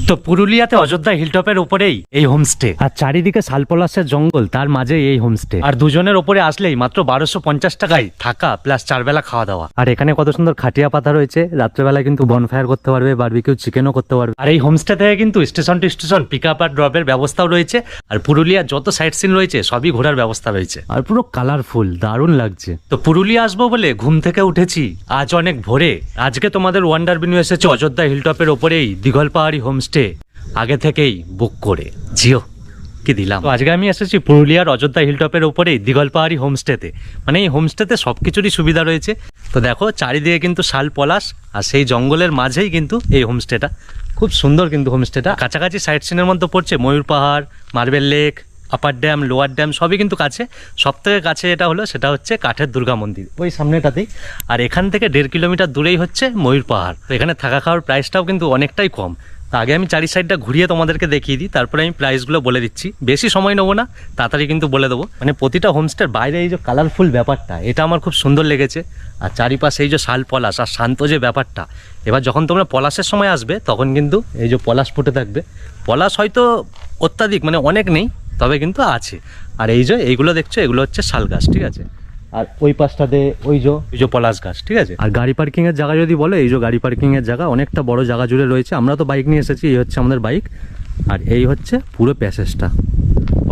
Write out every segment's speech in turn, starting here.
তো পুরুলিয়াতে অযোধ্যা হিলটপের উপরেই এই হোমস্টে, আর চারিদিকে শালপলাশের জঙ্গল, তার মাঝে এই হোমস্টে। আর দুজনের ওপরে আসলেই মাত্র 1250 টাকায় থাকা প্লাস 4 বেলা খাওয়া দাওয়া। আর এখানে কত সুন্দর খাটিয়া পাতা রয়েছে, রাত্রেবেলা কিন্তু বনফায়ার করতে পারবে, বারবিকিউ চিকেনও করতে পারবে। আর এই হোমস্টে থেকে কিন্তু station to station pick up আর ড্রপের ব্যবস্থাও রয়েছে। আর পুরুলিয়ার যত সাইট সিন রয়েছে সবই ঘোরার ব্যবস্থা রয়েছে, আর পুরো কালারফুল, দারুণ লাগছে। তো পুরুলিয়া আসবো বলে ঘুম থেকে উঠেছি আজ অনেক ভোরে। আজকে তোমাদের ওয়ান্ডার বিনু এসেছে অযোধ্যা হিলটপের ওপরেই দিঘল পাহাড়ি হোমস্টে, আগে থেকেই বুক করে। জিও কি দিলাম। তো আজকে আমি এসেছি পুরুলিয়ার অযোধ্যা হিলটপের উপরেই দিঘল পাহাড়ি হোমস্টেতে। মানে এই হোমস্টেতে সব কিছুরই সুবিধা রয়েছে। তো দেখো চারিদিকে কিন্তু শাল পলাশ, আর সেই জঙ্গলের মাঝেই কিন্তু এই হোমস্টেটা। খুব সুন্দর কিন্তু হোমস্টেটা। কাছাকাছি সাইট সিনের মধ্যে পড়ছে Mayur Pahar, Marble Lake, Upper Dam, Lower Dam, সবই কিন্তু কাছে। সব থেকে কাছে সেটা হচ্ছে কাঠের দুর্গা মন্দির, ওই সামনেটাতেই। আর এখান থেকে 1.5 কিলোমিটার দূরেই হচ্ছে ময়ূর পাহাড়। তো এখানে থাকা খাওয়ার প্রাইসটাও কিন্তু অনেকটাই কম। আগে আমি চারি সাইডটা ঘুরিয়ে তোমাদেরকে দেখিয়ে দিই, তারপরে আমি প্রাইসগুলো বলে দিচ্ছি। বেশি সময় নেবো না, তাড়াতাড়ি কিন্তু বলে দেবো। মানে প্রতিটা হোমস্টের বাইরে এই যে কালারফুল ব্যাপারটা, এটা আমার খুব সুন্দর লেগেছে। আর চারিপাশে এই যে শাল পলাশ আর শান্ত যে ব্যাপারটা। এবার যখন তোমরা পলাশের সময় আসবে তখন কিন্তু এই যে পলাশ ফুটে থাকবে। পলাশ হয়তো অত্যাধিক মানে অনেক নেই, তবে কিন্তু আছে। আর এই যে এইগুলো দেখছো, এগুলো হচ্ছে শাল গাছ, ঠিক আছে। আর ওই পাশটাতে ওই যে পলাশ গাছ, ঠিক আছে। আর গাড়ি পার্কিং এর জায়গা যদি বলো, এই যে গাড়ি পার্কিং এর জায়গা অনেকটা বড় জায়গা জুড়ে রয়েছে। আমরা তো বাইক নিয়ে এসেছি, এই হচ্ছে আমাদের বাইক। আর এই হচ্ছে পুরো প্যাসেজটা,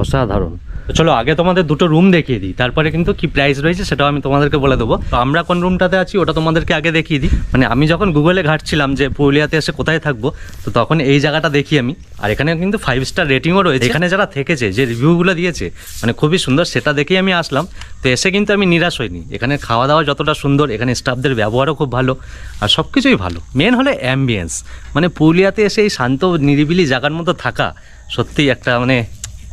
অসাধারণ। তো চলো আগে তোমাদের দুটো রুম দেখিয়ে দিই, তারপরে কিন্তু কি প্রাইস রয়েছে সেটাও আমি তোমাদেরকে বলে দেবো। তো আমরা কোন রুমটাতে আছি ওটা তোমাদেরকে আগে দেখিয়ে দিই। মানে আমি যখন গুগলে ঘাটছিলাম যে পুরুলিয়াতে এসে কোথায় থাকবো, তো তখন এই জায়গাটা দেখি আমি। আর এখানে কিন্তু 5 স্টার রেটিংও রয়েছে। এখানে যারা থেকেছে, যে রিভিউগুলো দিয়েছে, মানে খুবই সুন্দর, সেটা দেখেই আমি আসলাম। তো এসে কিন্তু আমি নিরাশ হইনি। এখানে খাওয়া দাওয়া যতটা সুন্দর, এখানে স্টাফদের ব্যবহারও খুব ভালো, আর সব কিছুই ভালো। মেন হলো অ্যাম্বিয়েন্স। মানে পুরুলিয়াতে এসে এই শান্ত নিরিবিলি জায়গার মতো থাকা সত্যিই একটা মানে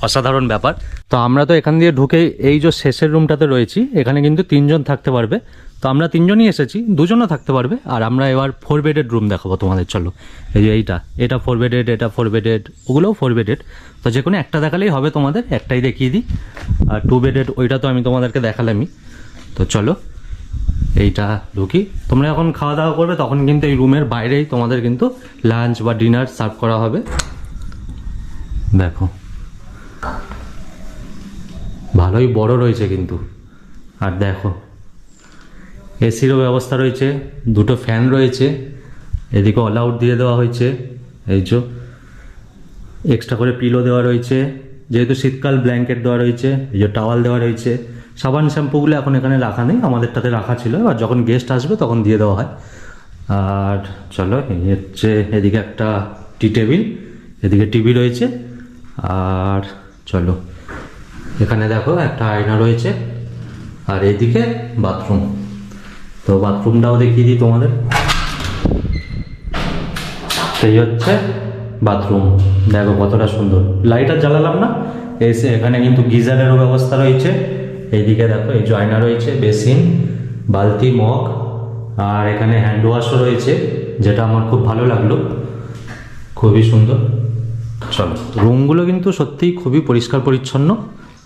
অসাধারণ ব্যাপার। তো আমরা তো এখান দিয়ে ঢুকে এই যে শেষের রুমটাতে রয়েছি, এখানে কিন্তু 3 জন থাকতে পারবে। তো আমরা 3 জনই এসেছি, 2 জনও থাকতে পারবে। আর আমরা এবার 4 বেডেড রুম দেখাবো তোমাদের। চলো এই যে এটা 4 বেডেড, এটা 4 বেডেড, ওগুলোও 4 বেডেড। তো যে কোনো একটা দেখালেই হবে তোমাদের, একটাই দেখিয়ে দিই। আর 2 বেডেড ওইটা তো আমি তোমাদেরকে দেখালামই। তো চলো এইটা ঢুকি। তোমরা যখন খাওয়া দাওয়া করবে তখন কিন্তু এই রুমের বাইরেই তোমাদের কিন্তু লাঞ্চ বা ডিনার সার্ভ করা হবে। দেখো ভালোই বড় রয়েছে কিন্তু। আর দেখো এসিরও ব্যবস্থা রয়েছে, 2টো ফ্যান রয়েছে, এদিকে অল আউট দিয়ে দেওয়া হয়েছে। এই যে এক্সট্রা করে পিলো দেওয়া রয়েছে, যেহেতু শীতকাল ব্ল্যাঙ্কেট দেওয়া রয়েছে। এই যে টাওয়াল দেওয়া রয়েছে। সাবান শ্যাম্পুগুলো এখন এখানে রাখা নেই, আমাদেরটাতে রাখা ছিল। আর যখন গেস্ট আসবে তখন দিয়ে দেওয়া হয়। আর চলো এই হচ্ছে এদিকে একটা টি টেবিল, এদিকে টিভি রয়েছে। আর চলো এখানে দেখো একটা আয়না রয়েছে, আর এইদিকে বাথরুম। তো বাথরুমটাও দেখিয়ে দিই তোমাদের। এই হচ্ছে বাথরুম, দেখো কতটা সুন্দর। লাইট আর জ্বালালাম না। এসে এখানে কিন্তু গিজারেরও ব্যবস্থা রয়েছে। এইদিকে দেখো এই যে আয়না রয়েছে, বেসিন, বালতি, মগ। আর এখানে হ্যান্ড ওয়াশও রয়েছে, যেটা আমার খুব ভালো লাগলো, খুবই সুন্দর। চলো রুমগুলো কিন্তু সত্যিই খুবই পরিষ্কার পরিচ্ছন্ন,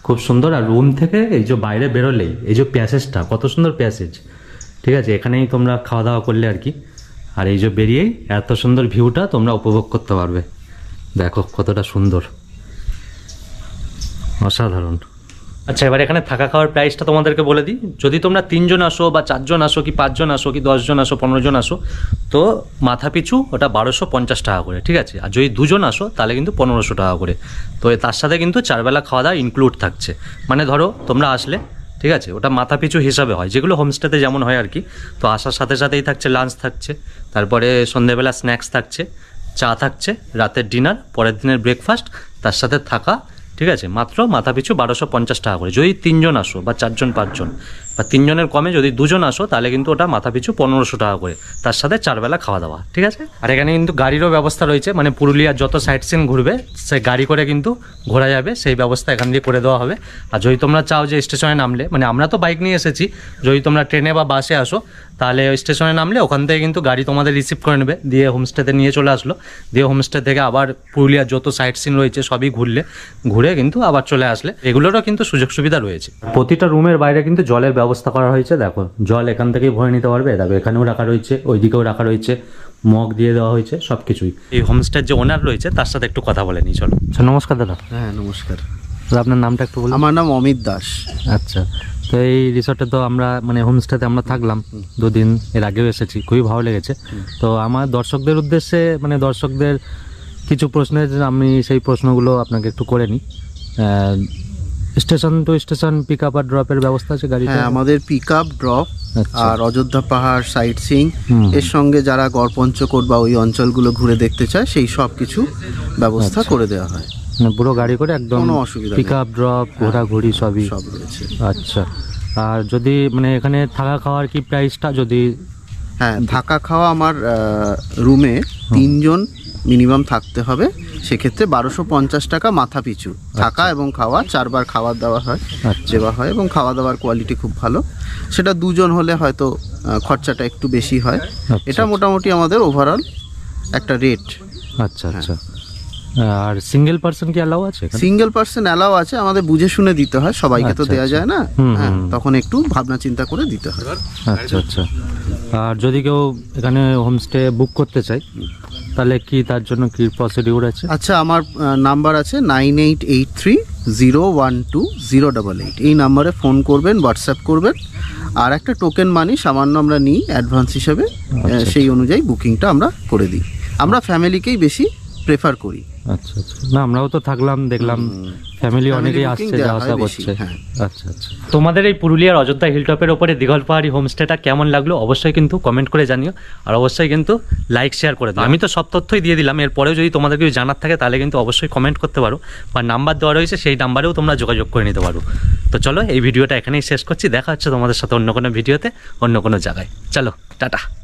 খুব সুন্দর। আর রুম থেকে এই যে বাইরে বেরোলেই এই যে প্যাসেজটা, কত সুন্দর প্যাসেজ, ঠিক আছে। এখানেই তোমরা খাওয়া দাওয়া করলে আর কি। আর এই যে বেরিয়েই এত সুন্দর ভিউটা তোমরা উপভোগ করতে পারবে। দেখো কতটা সুন্দর, অসাধারণ। আচ্ছা এবার এখানে থাকা খাওয়ার প্রাইসটা তোমাদেরকে বলে দিই। যদি তোমরা 3 জন আসো বা 4 জন আসো কি 5 জন আসো কি 10 জন আসো 15 জন আসো, তো মাথা পিছু ওটা 1250 টাকা করে, ঠিক আছে। আর যদি 2 জন আসো তাহলে কিন্তু 1500 টাকা করে। তো তার সাথে কিন্তু 4 বেলা খাওয়া দাওয়া ইনক্লুড থাকছে। মানে ধরো তোমরা আসলে, ঠিক আছে, ওটা মাথা পিছু হিসাবে হয়, যেগুলো হোমস্টেতে যেমন হয় আর কি। তো আসার সাথে সাথেই থাকছে লাঞ্চ থাকছে, তারপরে সন্ধ্যেবেলা স্ন্যাক্স থাকছে, চা থাকছে, রাতের ডিনার, পরের দিনের ব্রেকফাস্ট, তার সাথে থাকা, ঠিক আছে। মাত্র মাথা পিছু 1250 টাকা করে। যদি 3 জন আসো বা 4 জন 5 জন, বা 3 জনের কমে যদি 2 জন আসো তাহলে কিন্তু ওটা মাথা পিছু 1500 টাকা করে, তার সাথে 4 বেলা খাওয়া দাওয়া, ঠিক আছে। আর এখানে কিন্তু গাড়িরও ব্যবস্থা রয়েছে। মানে পুরুলিয়ার যত সাইট সিন ঘুরবে সে গাড়ি করে কিন্তু ঘোরা যাবে, সেই ব্যবস্থা এখান দিয়ে করে দেওয়া হবে। আর যদি তোমরা চাও যে স্টেশনে নামলে, মানে আমরা তো বাইক নিয়ে এসেছি, যদি তোমরা ট্রেনে বা বাসে আসো তাহলে ওই স্টেশনে নামলে ওখান থেকে কিন্তু গাড়ি তোমাদের রিসিভ করে নেবে, দিয়ে হোমস্টেতে নিয়ে চলে আসলো। দিয়ে হোমস্টে থেকে আবার পুরুলিয়ার যত সাইট সিন রয়েছে সবই ঘুরে কিন্তু আবার চলে আসলে, এগুলোরও কিন্তু সুযোগ সুবিধা রয়েছে। প্রতিটা রুমের বাইরে কিন্তু জলের ব্যবস্থা করা হয়েছে। দেখো জল এখান থেকেই ভরে নিতে পারবে। দেখো এখানেও রাখা রয়েছে, ওইদিকেও রাখা রয়েছে, মগ দিয়ে দেওয়া হয়েছে, সব কিছুই। এই হোমস্টের যে ওনার রয়েছে তার সাথে একটু কথা বলে নিই, চলো। আচ্ছা, নমস্কার দাদা। হ্যাঁ নমস্কার, দাদা আপনার নামটা একটু বলুন। আমার নাম অমিত দাস। আচ্ছা, তো এই রিসর্টে তো আমরা মানে হোমস্টেতে আমরা থাকলাম 2 দিন, এর আগেও এসেছি, খুবই ভালো লেগেছে। তো আমার দর্শকদের উদ্দেশ্যে মানে দর্শকদের কিছু প্রশ্নের আমি সেই প্রশ্নগুলো আপনাকে একটু করে নিই। Station to station pick up আর ড্রপের ব্যবস্থা আছে গাড়িতে? হ্যাঁ, আমাদের পিক আপ, ড্রপ আচ্ছা। আর অযোধ্যা পাহাড় সাইট সিং, হুম। এর সঙ্গে যারা গড়পঞ্চকোট বা ওই অঞ্চলগুলো ঘুরে দেখতে চায় সেই সব কিছু ব্যবস্থা করে দেওয়া হয়। মানে পুরো গাড়ি করে একদম কোনো অসুবিধা নেই। পিক আপ ড্রপ ঘোরাঘুরি সবই? সব রয়েছে। আচ্ছা, আর যদি মানে এখানে থাকা খাওয়ার কি প্রাইসটা যদি? হ্যাঁ, থাকা খাওয়া আমার রুমে 3 জন মিনিমাম থাকতে হবে, সেক্ষেত্রে 1250 টাকা মাথা পিছু থাকা এবং খাওয়া, 4 বার খাবার দেওয়া হয়, আচ্ছা। দেওয়া হয়, এবং খাওয়া দাওয়ার কোয়ালিটি খুব ভালো। সেটা 2 জন হলে হয়তো খরচাটা একটু বেশি হয়। আচ্ছা, এটা মোটামুটি আমাদের ওভারঅল একটা রেট। আচ্ছা আচ্ছা। আর সিঙ্গেল পার্সন কি অ্যালাউ আছে এখানে? সিঙ্গেল পার্সন অ্যালাউ আছে, আমাদের বুঝে শুনে দিতে হয়, সবাইকে তো আচ্ছা, দেওয়া আচ্ছা। যায় না। হুম, হ্যাঁ, হুম। তখন একটু ভাবনা চিন্তা করে দিতে হয়। আচ্ছা আচ্ছা। আর যদি কেউ এখানে হোমস্টে বুক করতে চায় তাহলে কি তার জন্য কি প্রসিডিউর আছে? আচ্ছা, আমার নাম্বার আছে 9883012088। এই নাম্বারে ফোন করবেন, হোয়াটসঅ্যাপ করবেন, আর একটা টোকেন মানি সামান্য আমরা নিই অ্যাডভান্স হিসাবে। আচ্ছা। সেই অনুযায়ী বুকিংটা আমরা করে দিই। আমরা ফ্যামিলিকেই বেশি প্রেফার করি। আচ্ছা আচ্ছা। না আমরাও তো থাকলাম, দেখলাম ফ্যামিলি অনেকেই booking আসছে, দেওয়া যাওয়া আসা হয় বেশি, করছে। হ্যাঁ। আচ্ছা আচ্ছা। তোমাদের এই পুরুলিয়ার অযোধ্যা হিলটপের ওপরে দীঘল পাহাড়ি হোমস্টেটা কেমন লাগলো অবশ্যই কিন্তু কমেন্ট করে জানিও, আর অবশ্যই কিন্তু লাইক শেয়ার করে দাও। আমি তো সব তথ্যই দিয়ে দিলাম, এরপরেও যদি তোমাদের কিছু জানার থাকে তাহলে কিন্তু অবশ্যই কমেন্ট করতে পারো, বা নাম্বার দেওয়া রয়েছে সেই নাম্বারেও তোমরা যোগাযোগ করে নিতে পারো। তো চলো এই ভিডিওটা এখানেই শেষ করছি, দেখা হচ্ছে তোমাদের সাথে অন্য কোনো ভিডিওতে অন্য কোনো জায়গায়। চলো টাটা।